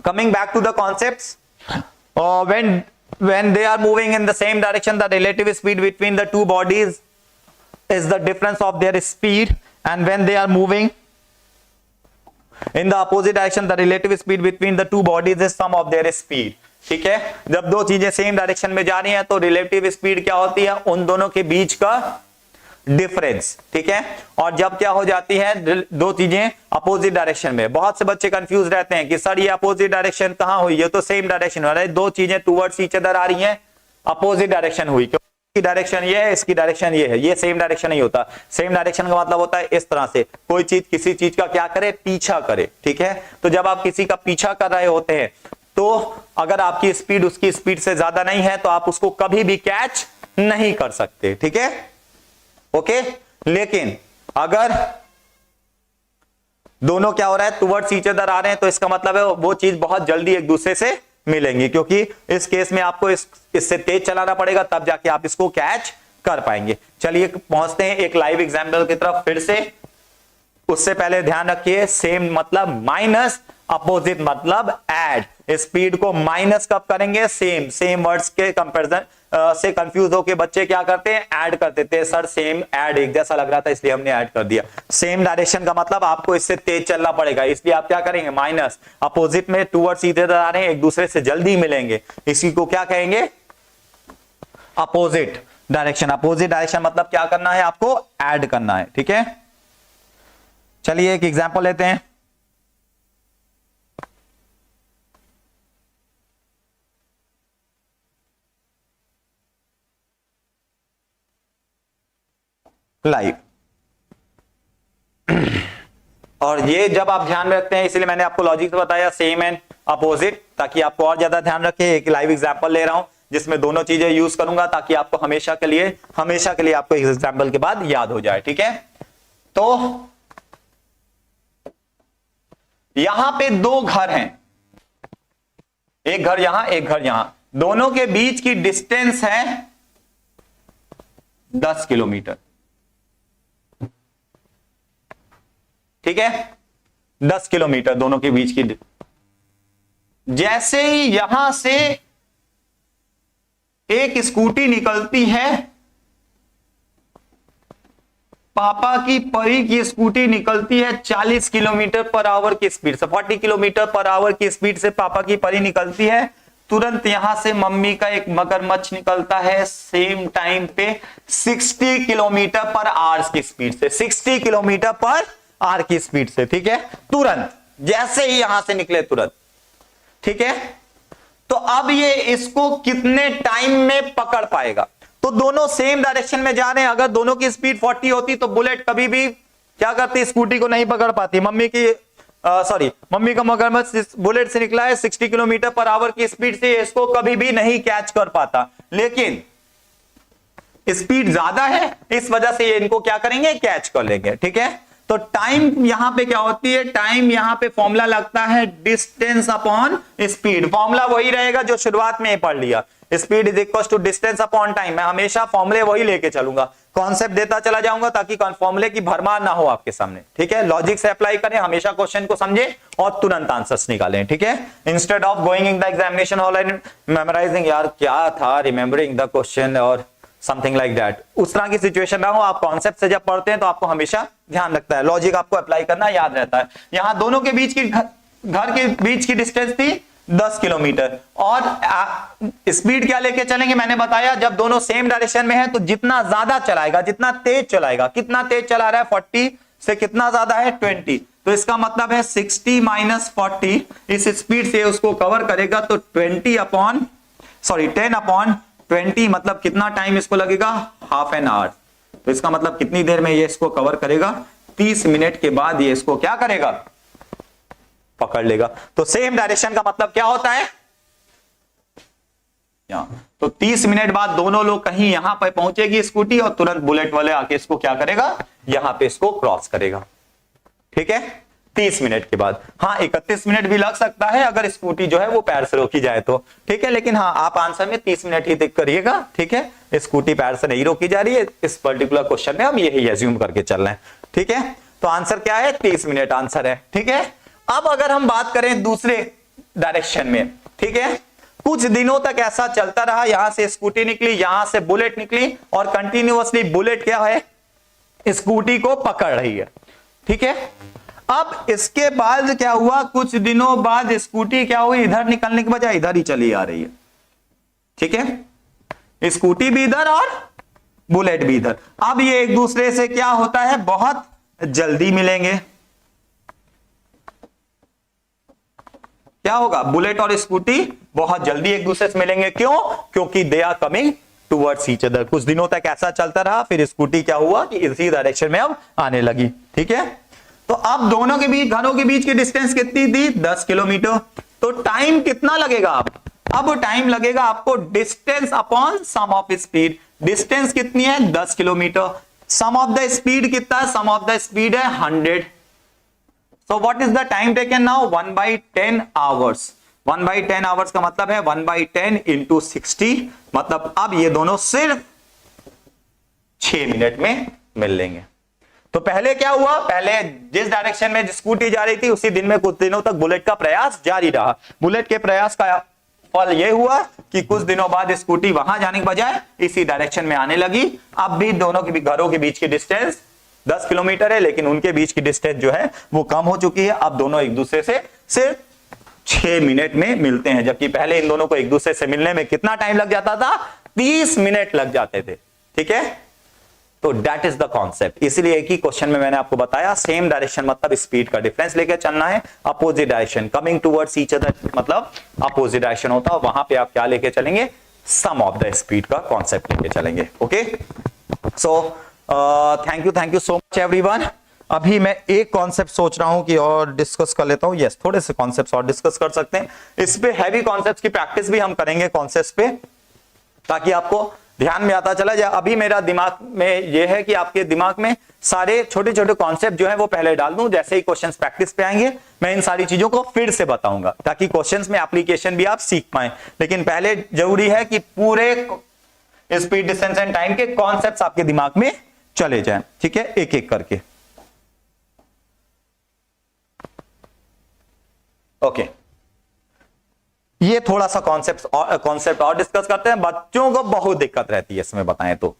coming back to the concepts, when they are moving in the same direction, the relative speed between the two bodies is the difference of their speed, and when they are moving in the opposite direction, the relative speed between the two bodies is sum of their speed. ठीक है, जब 2 चीजें सेम डायरेक्शन में जा रही हैं तो रिलेटिव स्पीड क्या होती है, उन दोनों के बीच का डिफरेंस। ठीक है, और जब क्या हो जाती है, 2 चीजें अपोजिट डायरेक्शन में, बहुत से बच्चे कंफ्यूज रहते हैं कि सर ये अपोजिट डायरेक्शन कहां हुई, ये तो सेम डायरेक्शन हो रहा है, 2 चीजें टुवर्ड्स ईच अदर आ रही हैं, अपोजिट डायरेक्शन हुई, की डायरेक्शन ये है, इसकी डायरेक्शन ये है, ये सेम डायरेक्शन नहीं होता। सेम डायरेक्शन का मतलब होता है इस तरह से, कोई चीज किसी चीज का क्या करे, पीछा करे, ठीक है। तो जब आप किसी का पीछा कर रहे होते हैं तो अगर आपकी स्पीड उसकी स्पीड से ज्यादा नहीं है तो आप उसको कभी भी कैच नहीं कर सकते, ठीक है, ओके। लेकिन अगर दोनों क्या हो रहा है, टुवर्ड्स ईच अदर आ रहे हैं, तो इसका मतलब है वो चीज बहुत जल्दी एक दूसरे से मिलेंगी, क्योंकि इस केस में आपको इससे तेज चलाना पड़ेगा, तब जाके आप इसको कैच कर पाएंगे। चलिए पहुंचते हैं एक लाइव एग्जांपल की तरफ फिर से। उससे पहले ध्यान रखिए, सेम मतलब माइनस, अपोजिट मतलब ऐड। स्पीड को माइनस कब करेंगे, सेम वर्ड्स के कंपैरिजन से कंफ्यूज होके बच्चे क्या करते हैं, ऐड कर देते हैं। सर सेम ऐड एक जैसा लग रहा था इसलिए हमने ऐड कर दिया। सेम डायरेक्शन का मतलब आपको इससे तेज चलना पड़ेगा, इसलिए आप क्या करेंगे, माइनस। अपोजिट में टूवर्ड्स सीधे आ रहे हैं, एक दूसरे से जल्दी मिलेंगे, इसी को क्या कहेंगे, अपोजिट डायरेक्शन। अपोजिट डायरेक्शन मतलब क्या करना है, आपको ऐड करना है, ठीक है। चलिए एक एग्जांपल लेते हैं। लाइव, और ये जब आप ध्यान में रखते हैं, इसलिए मैंने आपको लॉजिक से बताया सेम एंड अपोजिट, ताकि आपको और ज्यादा ध्यान रखे। एक लाइव एग्जांपल ले रहा हूं जिसमें दोनों चीजें यूज करूंगा, ताकि आपको हमेशा के लिए आपको एग्जांपल के बाद याद हो जाए, ठीक है। तो यहां पे दो घर हैं, एक घर यहां, एक घर यहां, दोनों के बीच की डिस्टेंस है 10 किलोमीटर, ठीक है, 10 किलोमीटर दोनों के बीच की। जैसे ही यहां से एक स्कूटी निकलती है, पापा की परी की स्कूटी निकलती है 40 किलोमीटर पर आवर की स्पीड से, 40 किलोमीटर पर आवर की स्पीड से पापा की परी निकलती है। तुरंत यहां से मम्मी का एक मगरमच्छ निकलता है सेम टाइम पे 60 किलोमीटर पर आवर की स्पीड से, 60 किलोमीटर पर आवर की स्पीड से, ठीक है, तुरंत, जैसे ही यहां से निकले तुरंत, ठीक है। तो अब ये इसको कितने टाइम में पकड़ पाएगा, तो दोनों सेम डायरेक्शन में जा रहे हैं। अगर दोनों की स्पीड 40 होती तो बुलेट कभी भी क्या करती, स्कूटी को नहीं पकड़ पाती। मम्मी का मगरमच्छ बुलेट से निकला है 60 किलोमीटर पर आवर की स्पीड से, इसको कभी भी नहीं कैच कर पाता। लेकिन स्पीड ज्यादा है, इस वजह से ये इनको क्या करेंगे, कैच कर लेंगे, ठीक है। तो टाइम यहां पे क्या होती है, टाइम यहां पे फॉर्मूला लगता है डिस्टेंस अपॉन स्पीड। फॉर्मूला वही रहेगा जो शुरुआत में पढ़ लिया, speed is equal to distance upon time. मैं हमेशा फॉर्मूले वही लेके चलूंगा, कॉन्सेप्ट देता चला जाऊंगा ताकि फॉर्मूले की भरमार ना हो आपके सामने, ठीक है। लॉजिक से अप्लाई करें, हमेशा क्वेश्चन को समझे और तुरंत आंसर्स निकालें, ठीक है। Instead of going in the examination hall and memorising, यार क्या था, रिमेंबरिंग द क्वेश्चन और समथिंग लाइक दैट, उस तरह की सिचुएशन ना हो। आप कॉन्सेप्ट से जब पढ़ते हैं तो आपको हमेशा ध्यान रखता है, लॉजिक आपको अप्लाई करना याद रहता है। यहां दोनों के बीच की घर के बीच की डिस्टेंस थी 10 किलोमीटर, और स्पीड क्या लेके चलेंगे, मैंने बताया जब दोनों सेम डायरेक्शन में है तो जितना ज्यादा चलाएगा, जितना तेज चलाएगा, कितना तेज चला रहा है, 40 से कितना ज्यादा है, 20, तो इसका मतलब है 60 माइनस 40, इस स्पीड से उसको कवर करेगा तो 10 अपॉन 20, मतलब कितना टाइम इसको लगेगा, हाफ एन आवर। तो इसका मतलब कितनी देर में ये इसको कवर करेगा, 30 मिनट के बाद ये इसको क्या करेगा, पकड़ लेगा। तो सेम डायरेक्शन का मतलब क्या होता है, तो 30 मिनट बाद दोनों लोग कहीं यहां पर पहुंचेगी स्कूटी और तुरंत बुलेट वाले आके इसको क्या करेगा, यहां पे इसको क्रॉस करेगा, ठीक है, 30 मिनट के बाद। हाँ 31 मिनट भी लग सकता है अगर स्कूटी जो है वो पैर से रोकी जाए तो, ठीक है, लेकिन हाँ आप आंसर में 30 मिनट ही टिक करिएगा, ठीक है। स्कूटी पैर से नहीं रोकी जा रही है, इस पर्टिकुलर क्वेश्चन में हम यही एज्यूम करके चल रहे हैं, ठीक है। तो आंसर क्या है, 30 मिनट आंसर है, ठीक है। अब अगर हम बात करें दूसरे डायरेक्शन में, ठीक है, कुछ दिनों तक ऐसा चलता रहा, यहां से स्कूटी निकली, यहां से बुलेट निकली, और कंटिन्यूअसली बुलेट क्या है, स्कूटी को पकड़ रही है, ठीक है। अब इसके बाद क्या हुआ, कुछ दिनों बाद स्कूटी क्या हुई, इधर निकलने के बजाय इधर ही चली आ रही है, ठीक है, स्कूटी भी इधर और बुलेट भी इधर। अब ये एक दूसरे से क्या होता है, बहुत जल्दी मिलेंगे। क्या होगा, बुलेट और स्कूटी बहुत जल्दी एक दूसरे से मिलेंगे, क्यों, क्योंकि they are coming towards each other. कुछ दिनों तक ऐसा चलता रहा, फिर स्कूटी क्या हुआ कि इसी डायरेक्शन में अब आने लगी। ठीक है, तो अब दोनों के बीच, घरों के बीच की डिस्टेंस कितनी थी? 10 किलोमीटर। तो टाइम कितना लगेगा? अब टाइम लगेगा आपको distance upon sum of speed. Distance कितनी है? 10 kilometre. Sum of the speed कितना है? सम ऑफ द स्पीड है 100। So what is the time taken now? 1/10 hours. 1/10 hours का मतलब है 1/10 इंटू 60, मतलब अब ये दोनों सिर्फ 6 मिनट में मिल लेंगे। तो पहले क्या हुआ? पहले जिस डायरेक्शन में स्कूटी जा रही थी उसी दिन में कुछ दिनों तक बुलेट का प्रयास जारी रहा। बुलेट के प्रयास का फल यह हुआ कि कुछ दिनों बाद स्कूटी वहां जाने के बजाय इसी डायरेक्शन में आने लगी। अब भी दोनों के घरों के बीच की डिस्टेंस 10 किलोमीटर है, लेकिन उनके बीच की डिस्टेंस जो है वो कम हो चुकी है। अब दोनों एक दूसरे से सिर्फ 6 मिनट में मिलते हैं, जबकि पहले इन दोनों को एक दूसरे से मिलने में कितना टाइम लग जाता था? 30 मिनट लग जाते थे। ठीक है, तो दैट इज द कॉन्सेप्ट। इसलिए एक ही क्वेश्चन में मैंने आपको बताया सेम डायरेक्शन मतलब स्पीड का डिफरेंस लेकर चलना है। Opposite direction coming towards each other मतलब अपोजिट डायरेक्शन होता है, वहां पे आप क्या लेके चलेंगे? सम ऑफ द स्पीड का कॉन्सेप्ट लेके चलेंगे। Okay, so thank you so much everyone. अभी मैं एक कॉन्सेप्ट सोच रहा हूं कि और डिस्कस कर लेता हूं। यस, थोड़े से कॉन्सेप्ट्स और डिस्कस कर सकते हैं। इस पे हैवी कॉन्सेप्ट्स की प्रैक्टिस भी हम करेंगे कॉन्सेप्ट्स पे, ताकि आपको ध्यान में आता चला जाए। अभी मेरा दिमाग में यह है कि आपके दिमाग में सारे छोटे छोटे कॉन्सेप्ट जो है वो पहले डाल दूं, जैसे ही क्वेश्चंस प्रैक्टिस पे आएंगे मैं इन सारी चीजों को फिर से बताऊंगा, ताकि क्वेश्चंस में एप्लीकेशन भी आप सीख पाएं। लेकिन पहले जरूरी है कि पूरे स्पीड, डिस्टेंस एंड टाइम के कॉन्सेप्ट्स आपके दिमाग में चले जाएं। ठीक है, एक एक करके। ओके, ये थोड़ा सा कॉन्सेप्ट और डिस्कस करते हैं। बच्चों को बहुत दिक्कत रहती है इसमें, बताएं तो।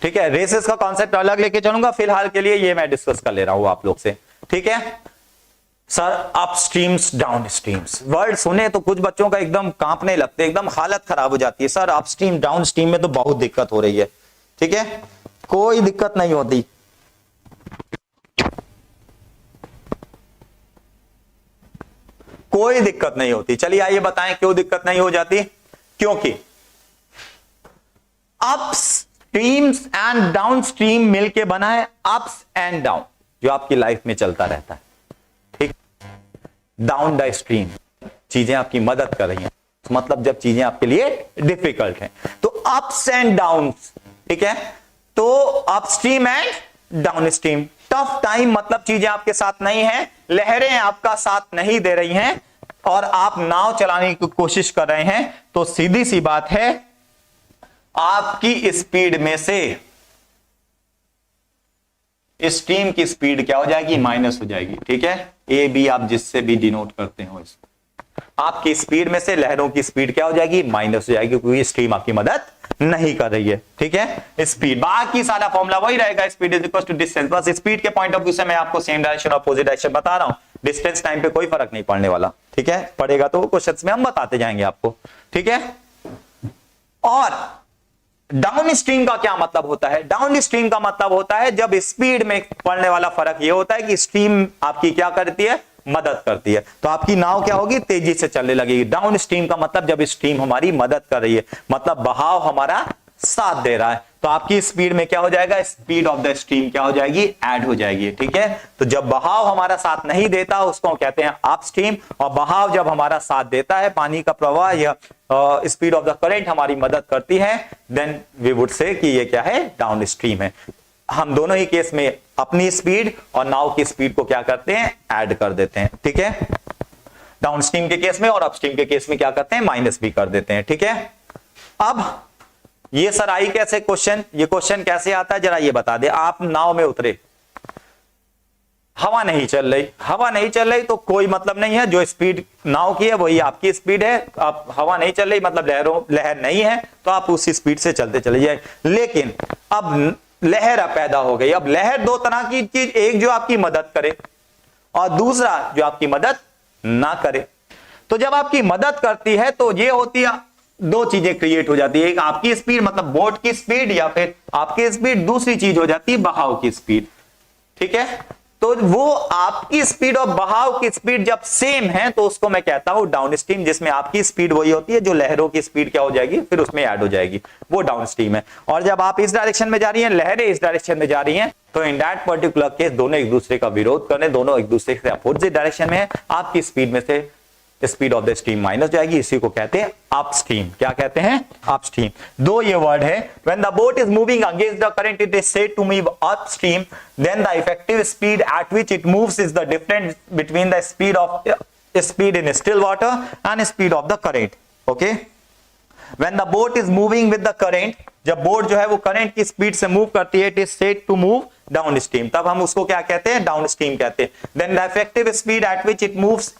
ठीक है, रेसेस का कॉन्सेप्ट अलग लेके चलूंगा, फिलहाल के लिए ये मैं डिस्कस कर ले रहा हूं आप लोग से। ठीक है sir, up streams down streams word सुने तो कुछ बच्चों का एकदम कांपने लगते, एकदम हालत खराब हो जाती है। Sir up stream down stream में तो बहुत दिक्कत हो रही है। ठीक है, कोई दिक्कत नहीं होती। कोई दिक्कत नहीं होती। चलिए आइए बताएं क्यों दिक्कत नहीं हो जाती। क्योंकि अपस्ट्रीम्स एंड डाउन स्ट्रीम मिलके बना है अप्स एंड डाउन, जो आपकी लाइफ में चलता रहता है। ठीक, डाउन द स्ट्रीम चीजें आपकी मदद कर रही हैं, मतलब जब चीजें आपके लिए डिफिकल्ट हैं। तो अप्स एंड डाउन, ठीक है, तो upstream and down stream. Tough time मतलब चीजें आपके साथ नहीं है, लहरें आपका साथ नहीं दे रही हैं और आप नाव चलाने की कोशिश कर रहे हैं, तो सीधी सी बात है आपकी स्पीड में से स्ट्रीम की स्पीड क्या हो जाएगी? माइनस हो जाएगी। ठीक है, ए बी आप जिससे भी डिनोट करते हो इसको, आपकी स्पीड में से लहरों की स्पीड क्या हो जाएगी? माइनस हो जाएगी, क्योंकि स्ट्रीम आपकी मदद नहीं कर रही है। ठीक है, स्पीड, बाकी सारा फॉर्मूला वही रहेगा, speed is equal to distance. बस स्पीड के पॉइंट ऑफ व्यू से मैं आपको सेम डायरेक्शन और अपोजिट डायरेक्शन बता रहा हूं। डिस्टेंस टाइम पे कोई फर्क नहीं पड़ने वाला। ठीक है, पड़ेगा तो क्वेश्चंस में हम बताते जाएंगे आपको। ठीक है, और डाउन स्ट्रीम का क्या मतलब होता है? डाउन स्ट्रीम का मतलब होता है जब स्पीड में पड़ने वाला फर्क यह होता है कि स्ट्रीम आपकी क्या करती है? मदद करती है। तो आपकी नाव क्या होगी? तेजी से चलने लगेगी। डाउन स्ट्रीम का मतलब जब स्ट्रीम हमारी मदद कर रही है, मतलब बहाव हमारा साथ दे रहा है, तो आपकी स्पीड में क्या हो जाएगा? स्पीड ऑफ द स्ट्रीम क्या हो जाएगी? ऐड हो जाएगी। ठीक है, तो जब बहाव हमारा साथ नहीं देता उसको कहते हैं अप स्ट्रीम, और बहाव जब हमारा साथ देता है, पानी का प्रवाह या स्पीड ऑफ द करंट हमारी मदद करती है, देन वी वुड से कि ये क्या है? डाउन स्ट्रीम है। हम दोनों ही केस में अपनी स्पीड और नाव की स्पीड को क्या करते हैं? ऐड कर देते हैं। ठीक है, डाउन स्ट्रीम के केस में और अपस्ट्रीम के केस में क्या करते हैं? माइनस भी कर देते हैं। ठीक है, अब ये सर आई कैसे क्वेश्चन? ये क्वेश्चन कैसे आता है जरा ये बता दे। आप नाव में उतरे, हवा नहीं चल रही, हवा नहीं चल रही तो कोई मतलब नहीं है, जो स्पीड नाव की है वही आपकी स्पीड है। आप हवा नहीं चल रही मतलब लहर नहीं है, तो आप उसी स्पीड से चलते चले जाए। लेकिन अब लहर पैदा हो गई। अब लहर दो तरह की चीज, एक जो आपकी मदद करे और दूसरा जो आपकी मदद ना करे। तो जब आपकी मदद करती है तो ये होती है, दो चीजें क्रिएट हो जाती है, एक आपकी स्पीड मतलब बोट की स्पीड, या फिर आपकी स्पीड, दूसरी चीज हो जाती है बहाव की स्पीड। ठीक है, तो वो आपकी स्पीड और बहाव की स्पीड जब सेम है तो उसको मैं कहता हूं डाउन स्ट्रीम, जिसमें आपकी स्पीड वही होती है जो लहरों की स्पीड क्या हो जाएगी फिर उसमें ऐड हो जाएगी, वो डाउन स्ट्रीम है। और जब आप इस डायरेक्शन में जा रही हैं, लहरें इस डायरेक्शन में जा रही हैं, तो इन दैट पर्टिकुलर केस दोनों एक दूसरे का विरोध करें, दोनों एक दूसरे से अपोजिट डायरेक्शन में है, आपकी स्पीड में से speed of the stream minus जाएगी, इसी को कहते हैं अपस्ट्रीम। क्या कहते हैं? अपस्ट्रीम। दो ये वर्ड है, when the boat is moving against the current it is said to move upstream, then the effective speed at which it moves is the difference between the speed in still water and speed of the current. Okay, when the boat is moving with the current, जब बोट जो है वो करंट की स्पीड से मूव करती है, it is said to move downstream, तब हम उसको क्या कहते हैं? डाउन स्ट्रीम कहते हैं। Then the effective speed at which it moves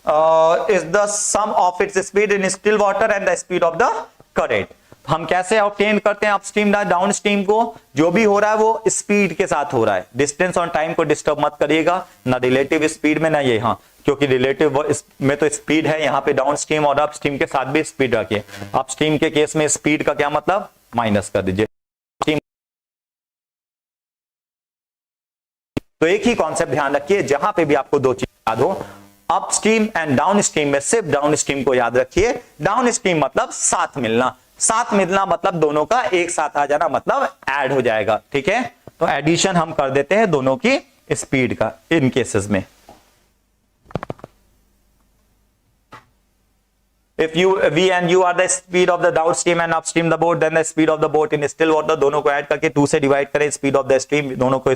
is the sum of its speed in still water and the speed of the current। हम कैसे ऑब्टेन करते हैं अपस्ट्रीम डाउन स्ट्रीम को? जो भी हो रहा है वो स्पीड के साथ हो रहा है, डिस्टेंस और टाइम को डिस्टर्ब मत करिएगा, ना रिलेटिव स्पीड में ना ये, हाँ क्योंकि रिलेटिव में तो स्पीड है, यहाँ पे डाउन स्ट्रीम और अपस्ट्रीम के साथ भी स्पीड रखिए। अपस्ट्रीम के केस में स्पीड का क्या मतलब? माइनस कर दीजिए। तो एक ही कॉन्सेप्ट ध्यान रखिए, जहां पे भी आपको दो चीज याद हो, अपस्ट्रीम एंड डाउन स्ट्रीम में सिर्फ डाउन स्ट्रीम को याद रखिए। डाउन स्ट्रीम मतलब साथ मिलना, साथ मिलना मतलब दोनों का एक साथ आ जाना, मतलब ऐड हो जाएगा। ठीक है, तो एडिशन हम कर देते हैं दोनों की स्पीड का इन केसेस में। If V and U are the speed of the downstream and upstream the boat, then the speed of the boat in still water, दोनों को ऐड करके 2 से डिवाइड करें स्पीड ऑफ द स्ट्रीम, दोनों को,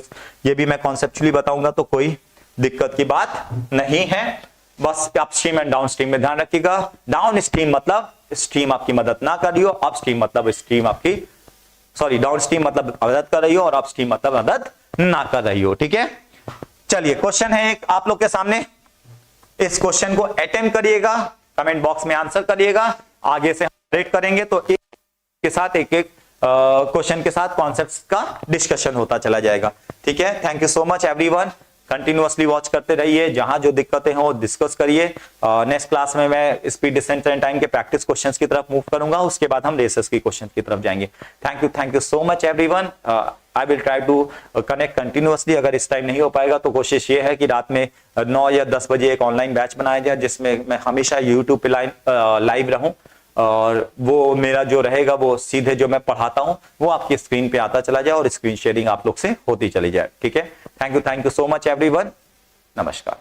ये भी मैं कॉन्सेप्चुअली बताऊंगा तो कोई दिक्कत की बात नहीं है। बस अपस्ट्रीम एंड डाउनस्ट्रीम में ध्यान रखिएगा। डाउन स्ट्रीम मतलब स्ट्रीम आपकी मदद ना कर रही हो, अपस्ट्रीम मतलब स्ट्रीम आपकी, सॉरी डाउनस्ट्रीम मतलब मदद कर रही हो और अपस्ट्रीम मतलब मदद ना कर रही हो। ठीक है, चलिए क्वेश्चन है एक आप लोग के सामने, इस क्वेश्चन को अटेम्प्ट करिएगा, कमेंट बॉक्स में आंसर करिएगा, आगे से हम रेट करेंगे तो एक के साथ एक क्वेश्चन के साथ कॉन्सेप्ट्स का डिस्कशन होता चला जाएगा। ठीक है, thank you so much everyone, continuously watch करते रहिए, जहां जो दिक्कतें हो डिस्कस करिए। नेक्स्ट क्लास में मैं स्पीड, डिस्टेंस एंड टाइम के प्रैक्टिस क्वेश्चंस की तरफ मूव करूंगा, उसके बाद हम रेसेस की क्वेश्चन की तरफ जाएंगे। Thank you so much everyone, I will try to connect continuously. अगर इस टाइम नहीं हो पाएगा तो कोशिश ये है कि रात में 9 या 10 बजे एक ऑनलाइन बैच बनाया जाए, जिसमें मैं हमेशा यूट्यूब पे लाइव रहूं, और वो मेरा जो रहेगा वो सीधे जो मैं पढ़ाता हूं वो आपकी स्क्रीन पे आता चला जाए और स्क्रीन शेयरिंग आप लोग से होती चली जाए। ठीक है, thank you so much everyone, नमस्कार।